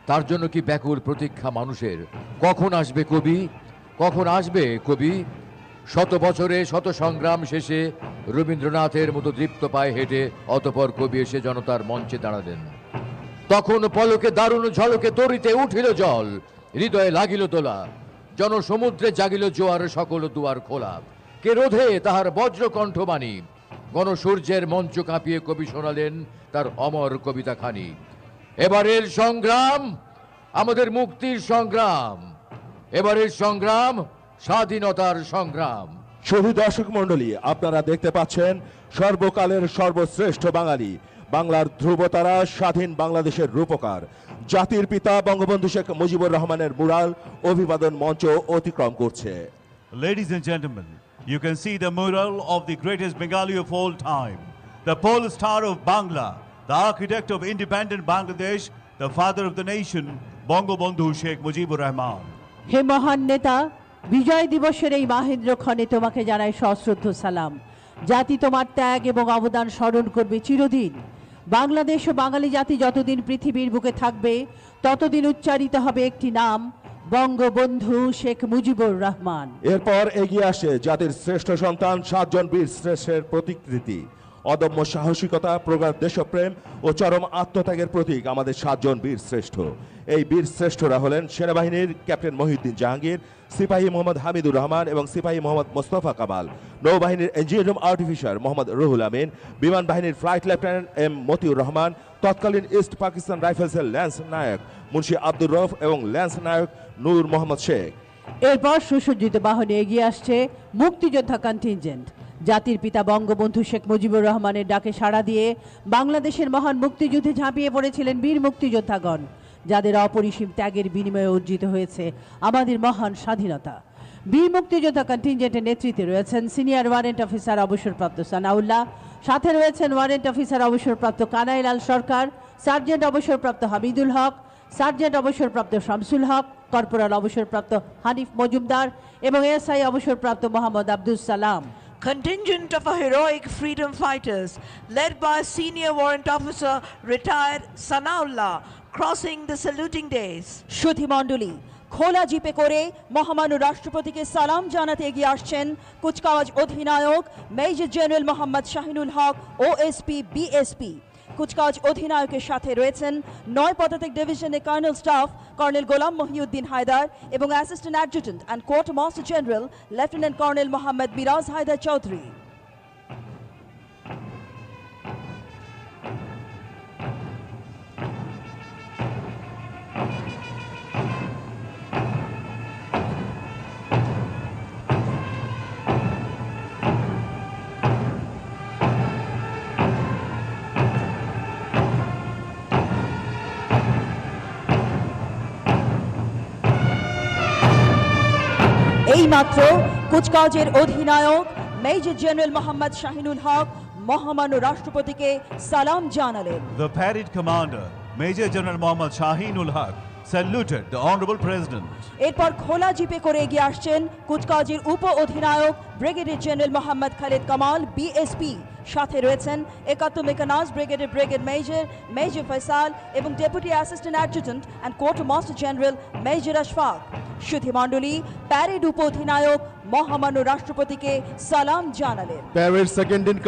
তার জন্য কি ব্যাকুল প্রতীক্ষা মানুষের? কখন আসবে কবি, কখন আসবে কবি? শত বছরে শত সংগ্রাম শেষে রবীন্দ্রনাথের মতো দৃপ্ত পায়ে হেঁটে অতপর কবি এসে জনতার মঞ্চে দাঁড়ালেন। তখন পলকে দারুণ ঝলকে তরিতে উঠিল জল, হৃদয়ে লাগিল দোলা, জনসমুদ্রে জাগিল জোয়ার, সকল দুয়ার খোলা। কে রোধে তাহার বজ্রকণ্ঠ বাণী? গণসূর্যের মঞ্চ কাঁপিয়ে কবি শোনালেন তার অমর কবিতা খানি। এবারের সংগ্রাম আমাদের মুক্তির সংগ্রাম, এবারের সংগ্রাম স্বাধীনতার সংগ্রাম। শুধু দর্শক মণ্ডলী, আপনারা দেখতে পাচ্ছেন সর্বকালের সর্বশ্রেষ্ঠ বাঙালি, বাংলার ধ্রুবতারা, স্বাধীন বাংলাদেশের রূপকার, জাতির পিতা বঙ্গবন্ধু শেখ মুজিবুর রহমানের মুরাল অভিবাদন মঞ্চ অতিক্রম করছে। Ladies and gentlemen, you can see the mural of the greatest Bengali of all time, the pole star of Bangla, the architect of independent Bangladesh, the father of the nation, Bangabandhu Sheikh Mujibur Rahman. হে মহান নেতা, বিজয় দিবসের এই মাহেন্দ্রক্ষণে তোমাকে জানাই সশ্রদ্ধ সালাম। জাতি তোমার ত্যাগ এবং অবদান স্মরণ করবে চিরদিন। বাংলাদেশ ও বাঙালি জাতি যতদিন পৃথিবীর বুকে থাকবে ততদিন উচ্চারিত হবে একটি নাম, বঙ্গবন্ধু শেখ মুজিবুর রহমান। এরপর এগিয়ে আসে জাতির শ্রেষ্ঠ সন্তান 7 জন বীর শ্রেষ্ঠের প্রতিকৃতি, অদম্য সাহসিকতা, প্রগাঢ় দেশপ্রেম ও চরম আত্মত্যাগের প্রতীক আমাদের 7 জন বীর শ্রেষ্ঠ। এই বীর শ্রেষ্ঠরা হলেন সেনাবাহিনীর ক্যাপ্টেন মহিউদ্দিন জাহাঙ্গীর, সিপাহী মোহাম্মদ হামিদুর রহমান এবং সিপাহী মোহাম্মদ মোস্তফা কামাল, নৌবাহিনীর engineer room artificer Mohammad Ruhul Amin, বিমান বাহিনীর flight lieutenant M Matiur Rahman, তৎকালীন ইস্ট পাকিস্তান রাইফেলসের ল্যান্স নায়ক মুন্সি আব্দুর রউফ এবং ল্যান্স নায়ক নূর মোহাম্মদ শেখ। এরপর সুসজ্জিত বাহনে এগিয়ে আসছে মুক্তিযোদ্ধা কন্টিনজেন্ট। জাতির পিতা বঙ্গবন্ধু শেখ মুজিবুর রহমানের ডাকে সাড়া দিয়ে বাংলাদেশের মহান মুক্তিযুদ্ধে ঝাঁপিয়ে পড়েছিলেন বীর মুক্তিযোদ্ধাগণ, যাদের অপরিসীম ত্যাগের বিনিময়ে অর্জিত হয়েছে আমাদের মহান স্বাধীনতা। বীর মুক্তিযোদ্ধা কন্টিনজেন্টের নেতৃত্বে রয়েছেন সিনিয়র ওয়ারেন্ট অফিসার অবসরপ্রাপ্ত সানাউল্লাহ, সাথে রয়েছেন ওয়ারেন্ট অফিসার অবসরপ্রাপ্ত কানাইলাল সরকার, সার্জেন্ট অবসরপ্রাপ্ত হামিদুল হক, সার্জেন্ট অবসরপ্রাপ্ত শামসুল হক, কর্পোরাল অবসরপ্রাপ্ত হানিফ মজুমদার এবং এসআই অবসরপ্রাপ্ত Mohammad Abdul Salam. Contingent of a heroic freedom fighters led by senior warrant officer retired Sanaullah crossing the saluting days. সুধী মণ্ডলী, খোলা জিপে করে মহামান্য রাষ্ট্রপতিকে সালাম জানাতে এগিয়ে আসছেন কুচকাওয়াজ অধিনায়ক major general Mohammad Shahinul Haque, OSP BSP. কুচকাওয়াজ অধিনায়কের সাথে রয়েছেন 9 পদাতিক ডিভিশনের colonel staff colonel Golam Mohiuddin Haider এবং assistant adjutant and quarter master general lieutenant colonel Mohammad Miraj Haider Chowdhury. এইমাত্র কুচকাওয়াজের অধিনায়ক মেজর জেনারেল মোহাম্মদ শাহিনুল হক মহামান্য রাষ্ট্রপতিকে সালাম জানালেন। The parade commander, Major General Mohammad Shaheenul Haq, saluted the Honorable President. এরপর খোলা জিপে করে এগিয়ে আসছেন কুচকাওয়াজের উপ অধিনায়ক brigadier general Mohammad Khalid Kamal BSP, সাথে রয়েছেন 71 মেকানাইজড ব্রিগেডের ব্রিগেড মেজর ফয়সাল এবং deputy assistant adjutant and quarter master general major Ashfaq. সুধী মণ্ডলী, প্যারেড উপ অধিনায়ক মহামান্য রাষ্ট্রপতিকে সালাম জানালেন। Parade second in